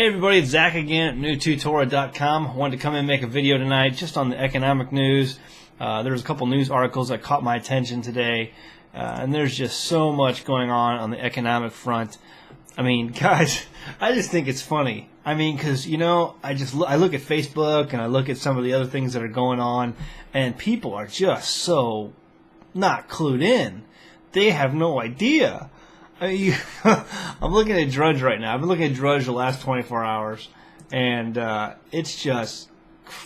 Hey everybody, it's Zach again at newtutora.com. I wanted to come in and make a video tonight just on the economic news. There's a couple news articles that caught my attention today, and there's just so much going on the economic front. I mean, guys, I just think it's funny. I mean, because, you know, I look at Facebook and I look at some of the other things that are going on, and people are just so not clued in. They have no idea. I mean, I'm looking at Drudge right now. I've been looking at Drudge the last 24 hours, and it's just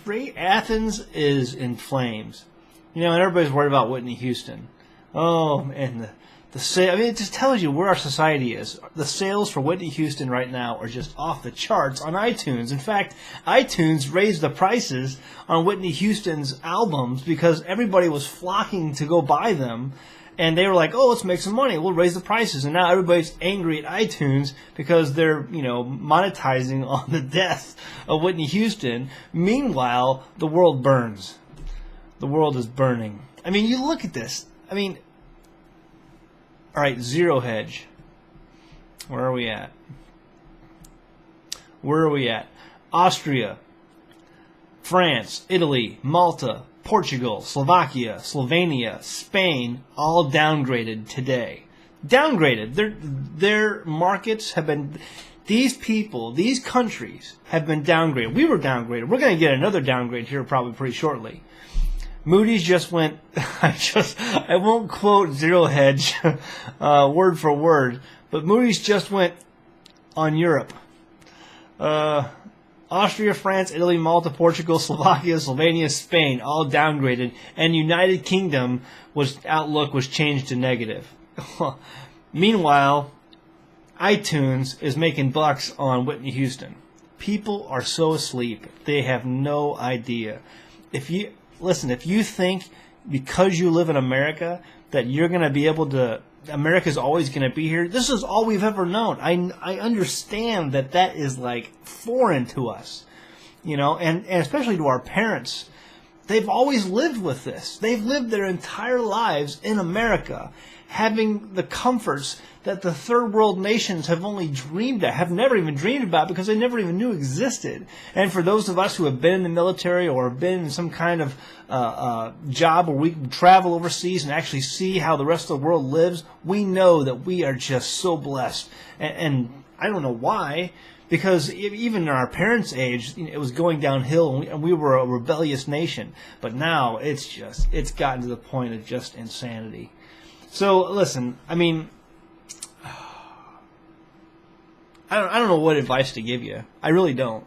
great. Athens is in flames. You know, and everybody's worried about Whitney Houston. Oh, and the sale. I mean, it just tells you where our society is. The sales for Whitney Houston right now are just off the charts on iTunes. In fact, iTunes raised the prices on Whitney Houston's albums because everybody was flocking to go buy them. And they were like, oh, let's make some money. We'll raise the prices. And now everybody's angry at iTunes because they're, you know, monetizing on the death of Whitney Houston. Meanwhile, the world burns. The world is burning. I mean, you look at this. I mean, all right, Zero Hedge. Where are we at? Where are we at? Austria, France, Italy, Malta, Portugal, Slovakia, Slovenia, Spain, all downgraded today. Downgraded. Their markets have been, these people, these countries have been downgraded. We were downgraded. We're going to get another downgrade here probably pretty shortly. Moody's just went, I won't quote Zero Hedge word for word, but Moody's just went on Europe. Austria, France, Italy, Malta, Portugal, Slovakia, Slovenia, Spain, all downgraded, and United Kingdom outlook was changed to negative. Meanwhile, iTunes is making bucks on Whitney Houston. People are so asleep, they have no idea. If you think because you live in America that you're going to be able to, America's always going to be here, this is all we've ever known. I understand that is like foreign to us, you know, and especially to our parents. They've always lived with this. They've lived their entire lives in America, having the comforts that the third world nations have only dreamed of, have never even dreamed about because they never even knew existed. And for those of us who have been in the military or have been in some kind of job where we can travel overseas and actually see how the rest of the world lives, we know that we are just so blessed. And I don't know why, because even in our parents' age, you know, it was going downhill and we were a rebellious nation. But now it's gotten to the point of just insanity. So listen, I mean, I don't know what advice to give you. I really don't.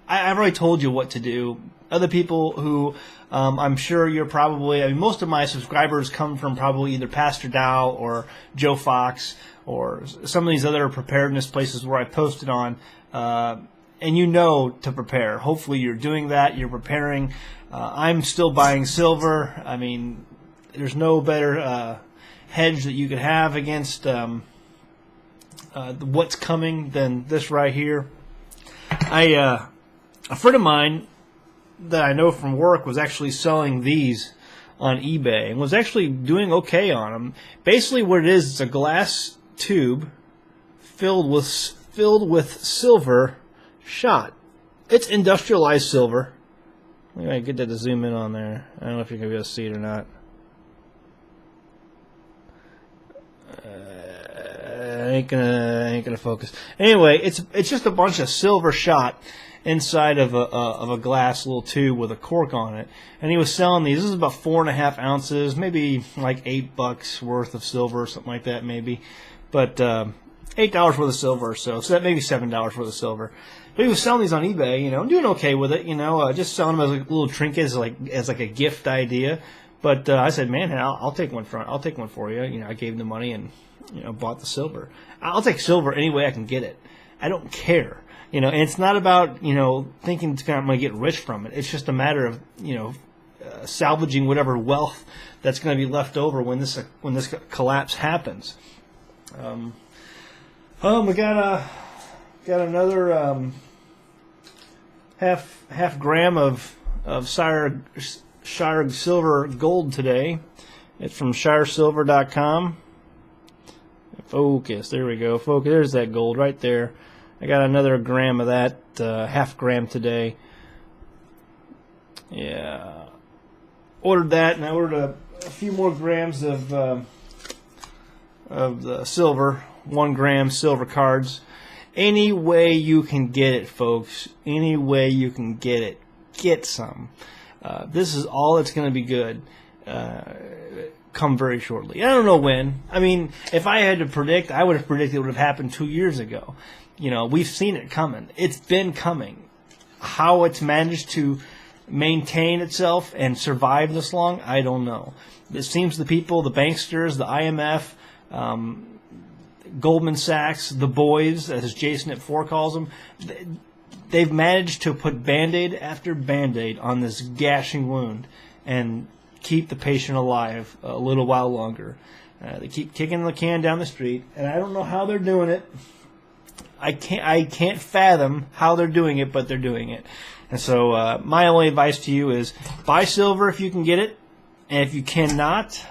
I've already told you what to do. Other people who I'm sure you're probably, I mean, most of my subscribers come from probably either Pastor Dow or Joe Fox or some of these other preparedness places where I posted on. And you know to prepare. Hopefully you're doing that. You're preparing. I'm still buying silver. I mean, there's no better hedge that you could have against what's coming than this right here. A friend of mine that I know from work was actually selling these on eBay and was actually doing okay on them. Basically what it is, it's a glass tube filled with silver shot. It's industrialized silver. Let me get that to zoom in on there. I don't know if you're going to be able to see it or not. Ain't gonna focus. Anyway, it's just a bunch of silver shot inside of a glass little tube with a cork on it, and he was selling these. This is about 4.5 ounces, maybe like $8 worth of silver or something like that, maybe. But $8 worth of silver or so. So that maybe $7 worth of silver. But he was selling these on eBay, you know, doing okay with it, you know, just selling them as like little trinkets, as like a gift idea. But I said, man, I'll take one for you. You know, I gave him the money and, you know, bought the silver. I'll take silver any way I can get it. I don't care. You know, and it's not about, you know, thinking I'm going to get rich from it. It's just a matter of, you know, salvaging whatever wealth that's going to be left over when this collapse happens. We got another half gram of Shire Silver Gold today. It's from shiresilver.com. Focus. There we go. Focus. There's that gold right there. I got another gram of that, half gram today. Yeah, ordered that, and I ordered a few more grams of the silver, 1 gram silver cards. Any way you can get it, folks. Any way you can get it, get some. This is all that's going to be good. Come very shortly. I don't know when. I mean, if I had to predict, I would have predicted it would have happened 2 years ago. You know, we've seen it coming. It's been coming. How it's managed to maintain itself and survive this long, I don't know. It seems the people, the banksters, the IMF, Goldman Sachs, the boys, as Jason at 4 calls them, they've managed to put Band-Aid after Band-Aid on this gashing wound and keep the patient alive a little while longer. They keep kicking the can down the street, and I don't know how they're doing it. I can't fathom how they're doing it, but they're doing it. And so my only advice to you is buy silver if you can get it. And if you cannot,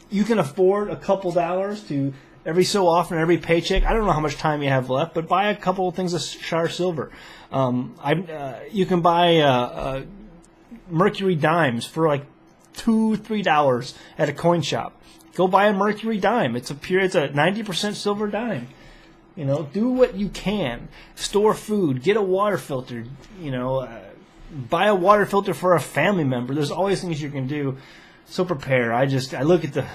you can afford a couple dollars to every so often, every paycheck. I don't know how much time you have left, but buy a couple of things of char silver. You can buy mercury dimes for like $2-3 at a coin shop. Go buy a mercury dime. It's a 90% silver dime. You know, do what you can. Store food. Get a water filter. You know, buy a water filter for a family member. There's always things you can do. So prepare. I look at the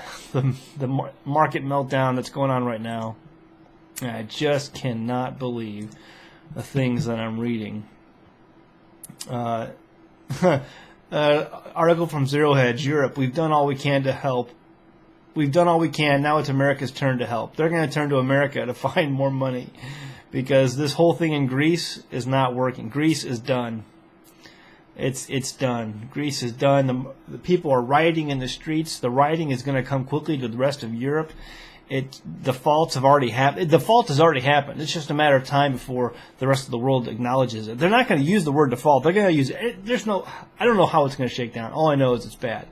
market meltdown that's going on right now, and I just cannot believe the things that I'm reading. Article from Zero Hedge, Europe. We've done all we can to help. We've done all we can. Now it's America's turn to help. They're going to turn to America to find more money because this whole thing in Greece is not working. Greece is done. It's done. Greece is done. The people are rioting in the streets. The rioting is going to come quickly to the rest of Europe. The faults have already happened. The fault has already happened. It's just a matter of time before the rest of the world acknowledges it. They're not going to use the word default. They're going to use it. I don't know how it's going to shake down. All I know is it's bad.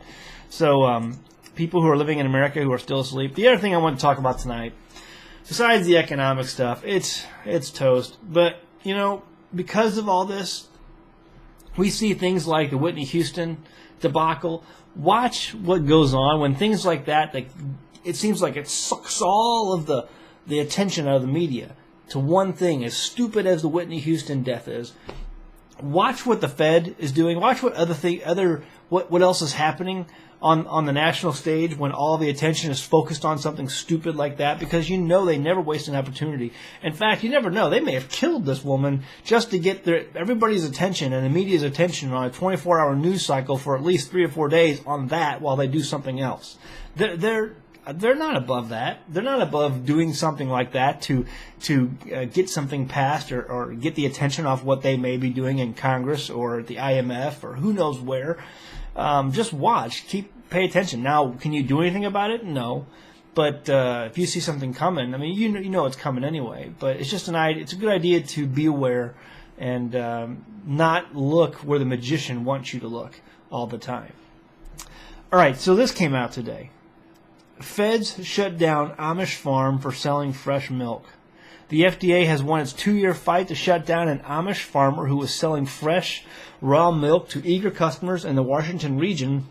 So, people who are living in America who are still asleep. The other thing I want to talk about tonight, besides the economic stuff, it's toast. But, you know, because of all this, we see things like the Whitney Houston debacle. Watch what goes on when things like that, it seems like it sucks all of the attention out of the media to one thing, as stupid as the Whitney Houston death is. Watch what the Fed is doing. Watch what what else is happening on the national stage when all the attention is focused on something stupid like that, because you know they never waste an opportunity. In fact, you never know. They may have killed this woman just to get everybody's attention and the media's attention on a 24-hour news cycle for at least 3 or 4 days on that while they do something else. They're not above that. They're not above doing something like that to get something passed or get the attention off what they may be doing in Congress or at the IMF or who knows where. Just watch. Pay attention. Now, can you do anything about it? No. But if you see something coming, I mean, you know it's coming anyway. But it's just it's a good idea to be aware and not look where the magician wants you to look all the time. All right, so this came out today. Feds shut down Amish farm for selling fresh milk. The FDA has won its 2-year fight to shut down an Amish farmer who was selling fresh, raw milk to eager customers in the Washington region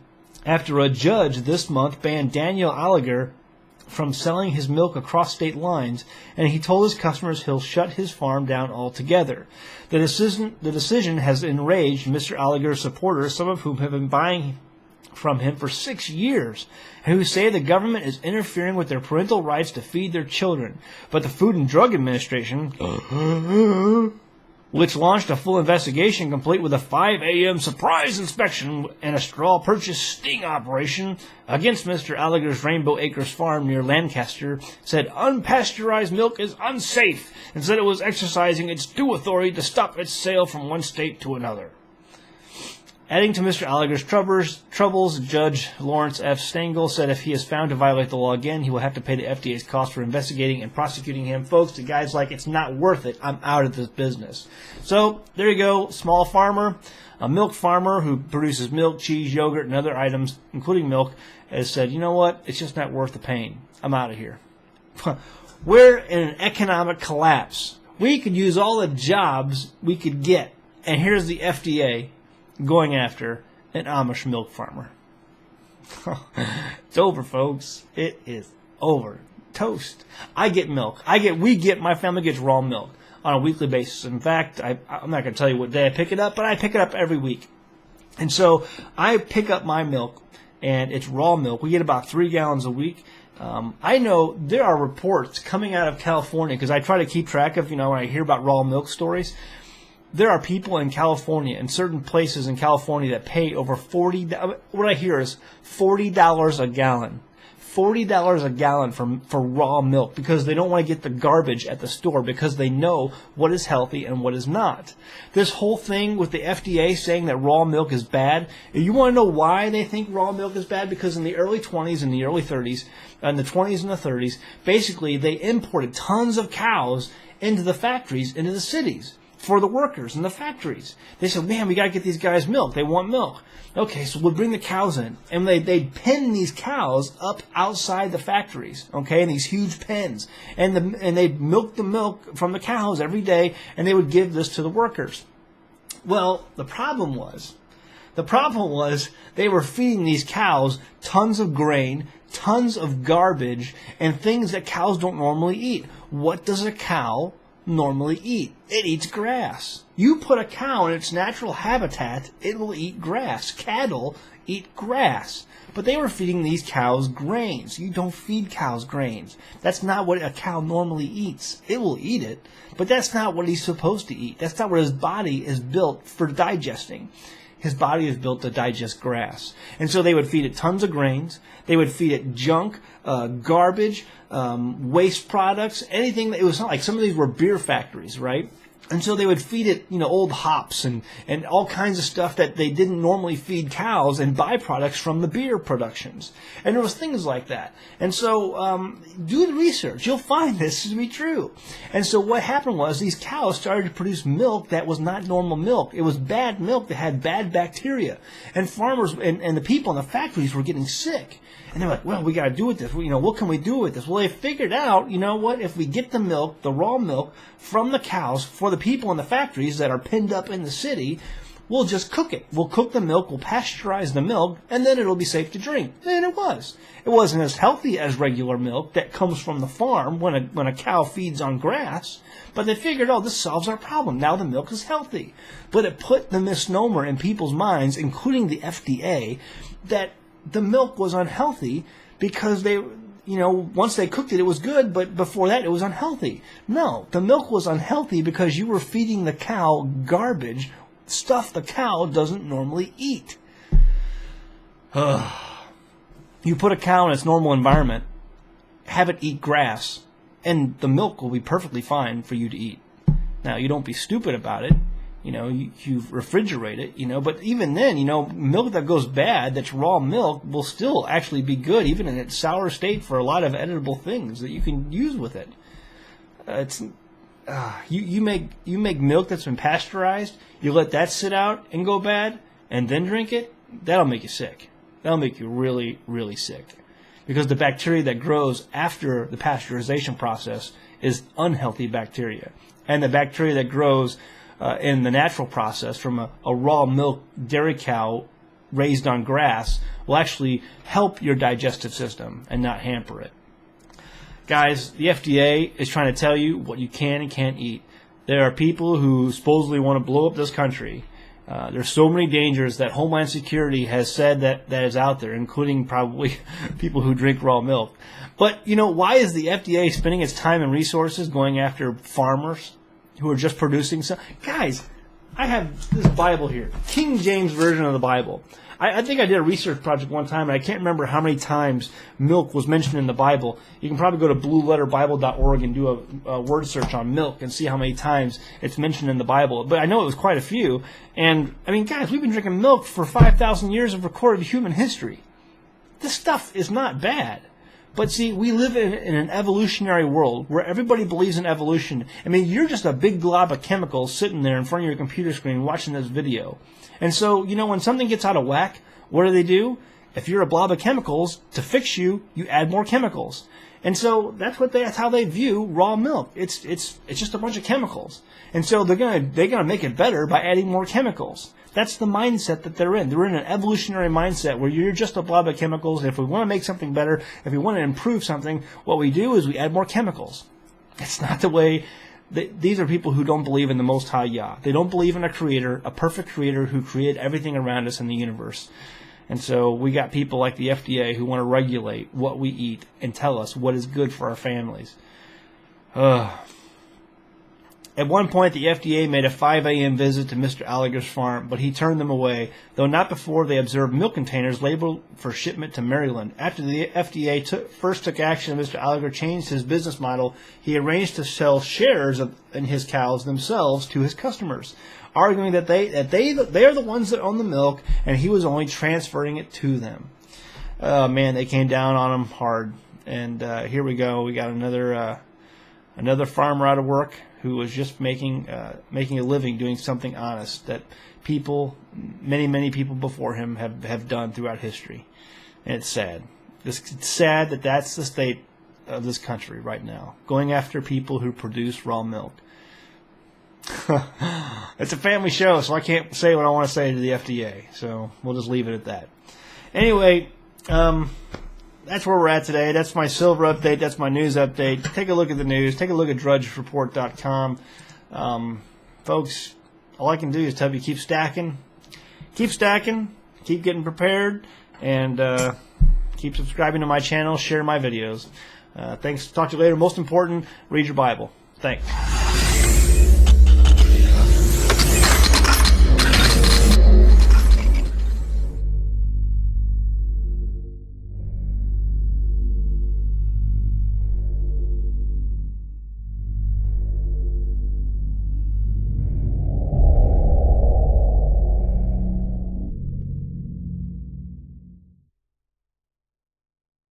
after a judge this month banned Daniel Gallagher from selling his milk across state lines, and he told his customers he'll shut his farm down altogether. The decision has enraged Mr. Gallagher's supporters, some of whom have been buying from him for 6 years, who say the government is interfering with their parental rights to feed their children. But the Food and Drug Administration, which launched a full investigation complete with a 5 a.m. surprise inspection and a straw purchase sting operation against Mr. Gallagher's Rainbow Acres farm near Lancaster, said unpasteurized milk is unsafe and said it was exercising its due authority to stop its sale from one state to another. Adding to Mr. Gallagher's troubles, Judge Lawrence F. Stengel said if he is found to violate the law again, he will have to pay the FDA's cost for investigating and prosecuting him. Folks, the guy's like, it's not worth it. I'm out of this business. So, there you go. Small farmer, a milk farmer who produces milk, cheese, yogurt, and other items, including milk, has said, you know what? It's just not worth the pain. I'm out of here. We're in an economic collapse. We could use all the jobs we could get. And here's the FDA going after an Amish milk farmer. It's over, folks. It is over. Toast. I get milk. My family gets raw milk on a weekly basis. In fact, I'm not going to tell you what day I pick it up, but I pick it up every week. And so I pick up my milk, and it's raw milk. We get about 3 gallons a week. I know there are reports coming out of California, because I try to keep track of, when I hear about raw milk stories. There are people in California, in certain places in California, that pay over what I hear is $40 a gallon. $40 a gallon for raw milk, because they don't want to get the garbage at the store, because they know what is healthy and what is not. This whole thing with the FDA saying that raw milk is bad, you want to know why they think raw milk is bad? Because in the early 20s and the early 30s, and the 20s and the 30s, basically they imported tons of cows into the factories, into the cities, for the workers in the factories. They said, man, we got to get these guys milk. They want milk. Okay, so we'll bring the cows in. And they'd pen these cows up outside the factories, okay, in these huge pens. And they'd milk the milk from the cows every day, and they would give this to the workers. Well, the problem was they were feeding these cows tons of grain, tons of garbage, and things that cows don't normally eat. What does a cow normally eat? It eats grass. You put a cow in its natural habitat, it will eat grass. Cattle eat grass. But they were feeding these cows grains. You don't feed cows grains. That's not what a cow normally eats. It will eat it, but that's not what he's supposed to eat. That's not what his body is built for digesting. His body is built to digest grass. And so they would feed it tons of grains. They would feed it junk, garbage, waste products, anything. It was not like some of these were beer factories, right? And so they would feed it, old hops and all kinds of stuff that they didn't normally feed cows, and byproducts from the beer productions. And there was things like that. And so do the research. You'll find this to be true. And so what happened was these cows started to produce milk that was not normal milk. It was bad milk that had bad bacteria. And farmers and the people in the factories were getting sick. And they're like, well, we got to do with this. What can we do with this? Well, they figured out, if we get the milk, the raw milk, from the cows for the people in the factories that are pinned up in the city, we'll just cook it. We'll cook the milk, we'll pasteurize the milk, and then it'll be safe to drink. And it was. It wasn't as healthy as regular milk that comes from the farm when a cow feeds on grass, but they figured, this solves our problem. Now the milk is healthy. But it put the misnomer in people's minds, including the FDA, that the milk was unhealthy because once they cooked it, it was good, but before that, it was unhealthy. No, the milk was unhealthy because you were feeding the cow garbage, stuff the cow doesn't normally eat. You put a cow in its normal environment, have it eat grass, and the milk will be perfectly fine for you to eat. Now, you don't be stupid about it. You refrigerate it, but even then, milk that goes bad, that's raw milk, will still actually be good, even in its sour state, for a lot of editable things that you can use with it. You make milk that's been pasteurized, you let that sit out and go bad, and then drink it, that'll make you sick. That'll make you really, really sick. Because the bacteria that grows after the pasteurization process is unhealthy bacteria. And the bacteria that grows in the natural process from a raw milk dairy cow raised on grass will actually help your digestive system and not hamper it. Guys, the FDA is trying to tell you what you can and can't eat. There are people who supposedly want to blow up this country. There's so many dangers that Homeland Security has said that is out there, including probably people who drink raw milk. But, why is the FDA spending its time and resources going after farmers who are just producing some? Guys, I have this Bible here, King James Version of the Bible. I think I did a research project one time, and I can't remember how many times milk was mentioned in the Bible. You can probably go to blueletterbible.org and do a word search on milk and see how many times it's mentioned in the Bible. But I know it was quite a few. And, guys, we've been drinking milk for 5,000 years of recorded human history. This stuff is not bad. But see, we live in an evolutionary world where everybody believes in evolution. You're just a big glob of chemicals sitting there in front of your computer screen watching this video. And so, when something gets out of whack, what do? If you're a blob of chemicals, to fix you, you add more chemicals. And so that's how they view raw milk. It's just a bunch of chemicals. And so they're gonna make it better by adding more chemicals. That's the mindset that they're in. They're in an evolutionary mindset where you're just a blob of chemicals. If we want to make something better, if we want to improve something, what we do is we add more chemicals. It's not the way. These are people who don't believe in the Most High Yah. They don't believe in a creator, a perfect creator who created everything around us in the universe. And so we got people like the FDA who want to regulate what we eat and tell us what is good for our families. At one point, the FDA made a 5 a.m. visit to Mr. Gallagher's farm, but he turned them away, though not before they observed milk containers labeled for shipment to Maryland. After the FDA first took action, Mr. Gallagher changed his business model. He arranged to sell shares in his cows themselves to his customers, arguing that they are the ones that own the milk, and he was only transferring it to them. Man, they came down on him hard. And here we go. We got another farmer out of work who was just making a living doing something honest that many people before him have done throughout history. And it's sad. It's sad that that's the state of this country right now, going after people who produce raw milk. It's a family show, so I can't say what I want to say to the FDA. So we'll just leave it at that. Anyway, that's where we're at today. That's my silver update. That's my news update. Take a look at the news. Take a look at drudgereport.com. Folks, all I can do is tell you keep stacking, keep getting prepared, and keep subscribing to my channel, share my videos. Thanks. Talk to you later. Most important, read your Bible. Thanks.